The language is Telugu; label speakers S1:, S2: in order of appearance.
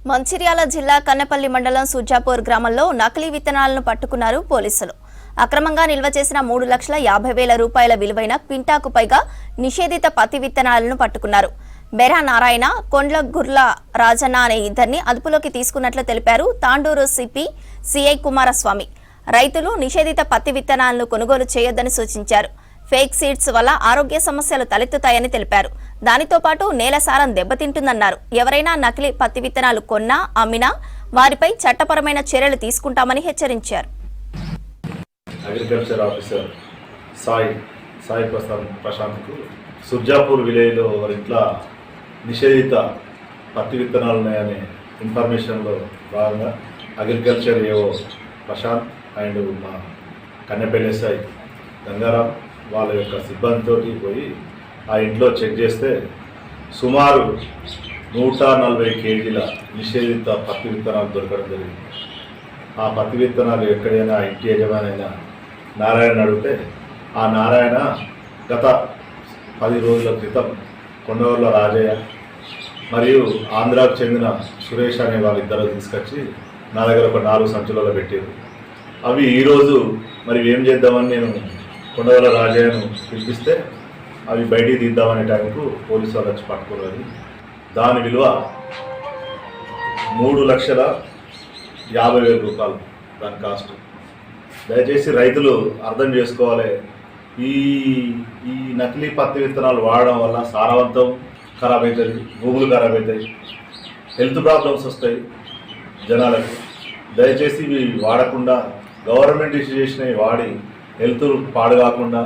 S1: మంచిర్యాల జిల్లా కన్నపల్లి మండలం సుజాపూర్ గ్రామంలో నకిలీ విత్తనాలను పట్టుకున్నారు పోలీసులు. అక్రమంగా నిల్వ చేసిన 3,50,000 రూపాయల విలువైన క్వింటాకు పైగా నిషేధిత పత్తి విత్తనాలను పట్టుకున్నారు. బెరా నారాయణ, కొండ్ల గుర్ల రాజన్న అనే ఇద్దరిని అదుపులోకి తీసుకున్నట్లు తెలిపారు తాండూరు సిఐ కుమారస్వామి. రైతులు నిషేధిత పత్తి విత్తనాలను కొనుగోలు చేయొద్దని సూచించారు. ఫేక్ సీడ్స్ వల్ల ఆరోగ్య సమస్యలు తలెత్తుతాయని తెలిపారు. దానితో పాటు నేల సారం దెబ్బతింటుందన్నారు. ఎవరైనా నకిలీ పత్తి విత్తనాలు కొన్నా, అమ్మినా వారిపై చట్టపరమైన చర్యలు తీసుకుంటామని హెచ్చరించారు.
S2: అగ్రికల్చర్ ఆఫీసర్ సాయి ప్రశాంత్కు సుర్జాపూర్ విలేజ్లో ఇంట్లో నిషేధిత పత్తి విత్తనాలు ఉన్నాయనే ఇన్ఫర్మేషన్లో భాగంగా అగ్రికల్చర్ ఏవో ప్రశాంత్ అండ్ మా కన్నెపల్లి ఎస్ఐ గంగారాం వాళ్ళ యొక్క సిబ్బందితో పోయి ఆ ఇంట్లో చెక్ చేస్తే సుమారు 140 కేజీల నిషేధిత పత్తి విత్తనాలు దొరకడం జరిగింది. ఆ పత్తి విత్తనాలు ఎక్కడైనా ఇంటి యజమానైనా నారాయణ అడిగితే ఆ నారాయణ గత 10 రోజుల క్రితం కొండవల్ల రాజయ్య మరియు ఆంధ్రాకు చెందిన సురేష్ అనే వాళ్ళిద్దరూ తీసుకొచ్చి నా దగ్గర ఒక 4 సంచులలో పెట్టారు. అవి ఈరోజు మరి ఏం చేద్దామని నేను కొండవల్ల రాజయ్యను పిలిపిస్తే అవి బయటికి తీద్దామనే టైంకు పోలీసు వాళ్ళు వచ్చి పట్టుకున్నారు. దాని విలువ 3,50,000 రూపాయలు దాని కాస్ట్. దయచేసి రైతులు అర్థం చేసుకోవాలి. ఈ నకిలీ పత్తి విత్తనాలు వాడడం వల్ల సారవంతం ఖరాబ్ అవుతుంది, భూములు ఖరాబ్ అవుతాయి, హెల్త్ ప్రాబ్లమ్స్ వస్తాయి జనాలకు. దయచేసి ఇవి వాడకుండా గవర్నమెంట్ ఇష్యూ చేసినవి వాడి హెల్త్ పాడు కాకుండా